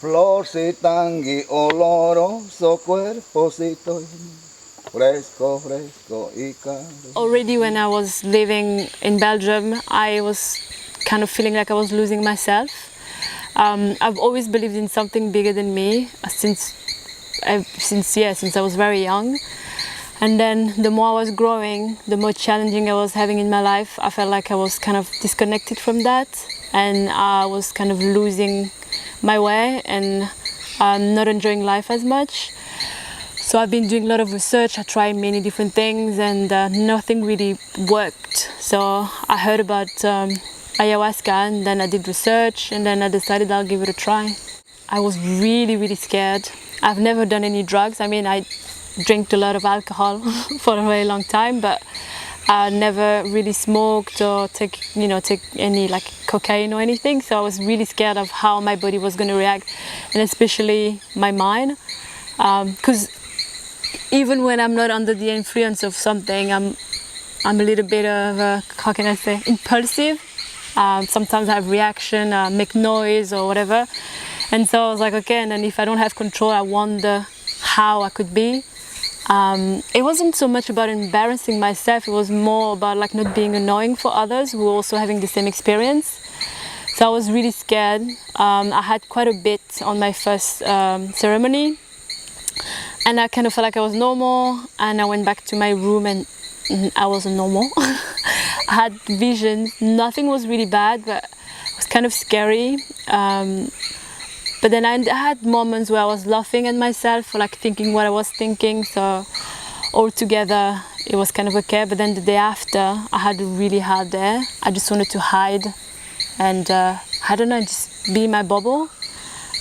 Florcitan y oloroso cuerpocito, fresco, fresco y caro. Already when I was living in Belgium, I was kind of feeling like I was losing myself. I've always believed in something bigger than me since I was very young. And then the more I was growing, the more challenging I was having in my life, I felt like I was kind of disconnected from that, and I was kind of losing my way and not enjoying life as much. So I've been doing a lot of research, I tried many different things, and nothing really worked. So I heard about ayahuasca, and then I did research, and then I decided I'll give it a try. I was really, really scared. I've never done any drugs. I mean, I drank a lot of alcohol for a very long time, but I never really smoked or take any like cocaine or anything. So I was really scared of how my body was going to react, and especially my mind, because even when I'm not under the influence of something, I'm a little bit of how can I say, impulsive. Sometimes I have reaction, make noise or whatever, and so I was like, okay, and then if I don't have control, I wonder how I could be. It wasn't so much about embarrassing myself, it was more about like not being annoying for others who were also having the same experience. So I was really scared. I had quite a bit on my first ceremony, and I kind of felt like I was normal, and I went back to my room and I wasn't normal. I had visions, nothing was really bad, but it was kind of scary. But then I had moments where I was laughing at myself, or like thinking what I was thinking. So altogether, it was kind of okay. But then the day after, I had a really hard day. I just wanted to hide and I don't know, just be in my bubble.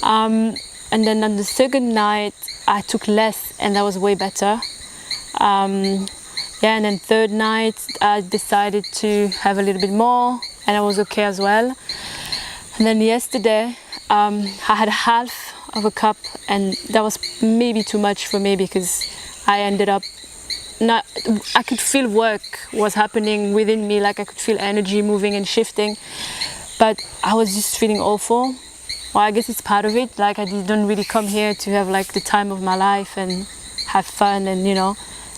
And then on the second night, I took less, and that was way better. And then third night, I decided to have a little bit more, and I was okay as well. And then yesterday, I had half of a cup, and that was maybe too much for me because I ended up I could feel work was happening within me, like I could feel energy moving and shifting, but I was just feeling awful. Well, I guess it's part of it, like I didn't really come here to have like the time of my life and have fun, and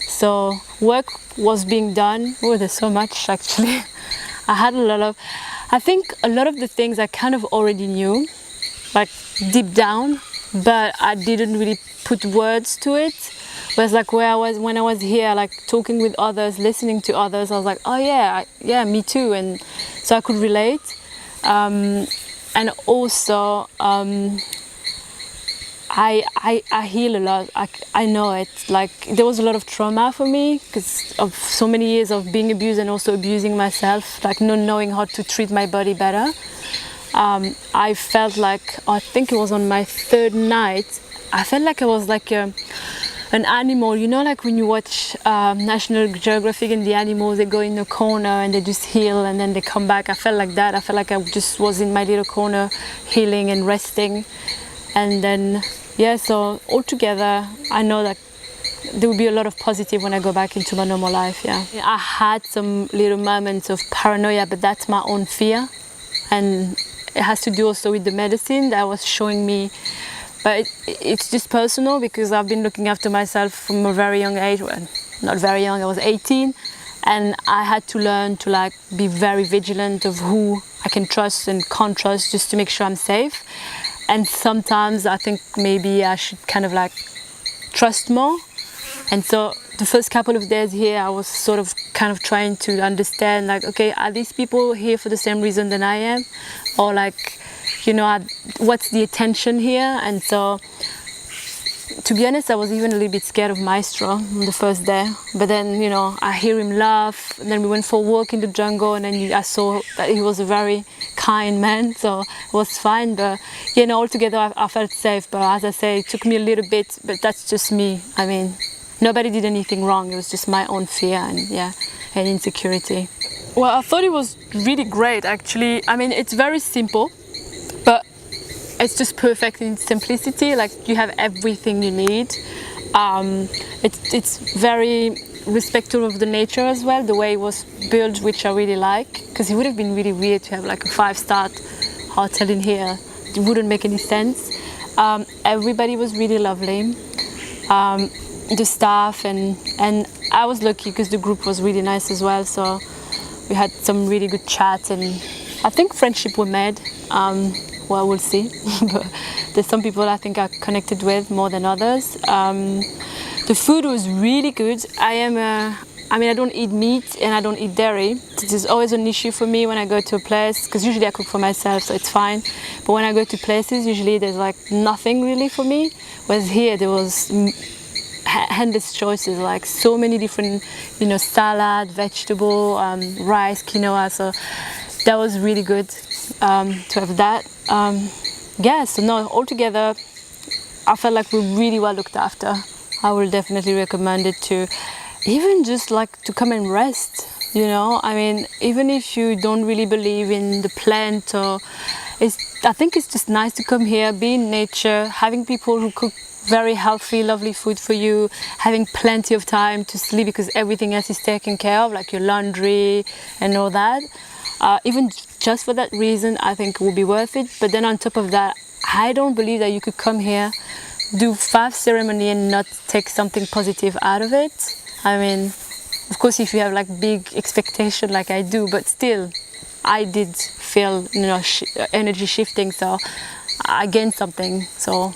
so work was being done. Oh, there's so much actually. I think a lot of the things I kind of already knew, like deep down, but I didn't really put words to it. Whereas like when I was here, like talking with others, listening to others, I was like, oh yeah, me too, and so I could relate. And also, I heal a lot. I know it. Like there was a lot of trauma for me because of so many years of being abused and also abusing myself, like not knowing how to treat my body better. I felt like, I think it was on my third night, I felt like I was like an animal, like when you watch National Geographic and the animals, they go in a corner and they just heal and then they come back. I felt like that. I felt like I just was in my little corner healing and resting. And then, so altogether, I know that there will be a lot of positive when I go back into my normal life, I had some little moments of paranoia, but that's my own fear. And it has to do also with the medicine that was showing me. But it's just personal because I've been looking after myself from a very young age. Well, not very young, I was 18. And I had to learn to like be very vigilant of who I can trust and can't trust just to make sure I'm safe. And sometimes I think maybe I should kind of like trust more. And so the first couple of days here, I was sort of kind of trying to understand like, okay, are these people here for the same reason than I am? Or like, what's the attention here? And so, to be honest, I was even a little bit scared of Maestro on the first day. But then, I hear him laugh. And then we went for a walk in the jungle, and then I saw that he was a very kind man, so it was fine. But, altogether, I felt safe. But as I say, it took me a little bit, but that's just me. I mean, nobody did anything wrong. It was just my own fear and insecurity. Well, I thought it was really great, actually. I mean, it's very simple, but it's just perfect in simplicity. Like you have everything you need. It's very respectful of the nature as well, the way it was built, which I really like, because it would have been really weird to have like a 5-star hotel in here. It wouldn't make any sense. Everybody was really lovely. The staff and I was lucky because the group was really nice as well. So we had some really good chats and I think friendship were made. Well, we'll see. But there's some people I think I connected with more than others. The food was really good. I don't eat meat and I don't eat dairy. This is always an issue for me when I go to a place because usually I cook for myself, so it's fine. But when I go to places, usually there's like nothing really for me. Whereas here there was endless choices, like so many different, salad, vegetable, rice, quinoa. So that was really good to have that. So no, altogether, I felt like we were really well looked after. I will definitely recommend it to even just like to come and rest. Even if you don't really believe in the plant I think it's just nice to come here, be in nature, having people who cook very healthy, lovely food for you, having plenty of time to sleep because everything else is taken care of, like your laundry and all that. Even just for that reason, I think it will be worth it. But then on top of that, I don't believe that you could come here, do 5 ceremonies and not take something positive out of it. Of course, if you have like big expectation like I do, but still, I did feel energy shifting, so I gained something. So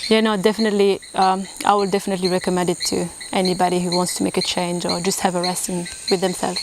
definitely, I would definitely recommend it to anybody who wants to make a change or just have a rest with themselves.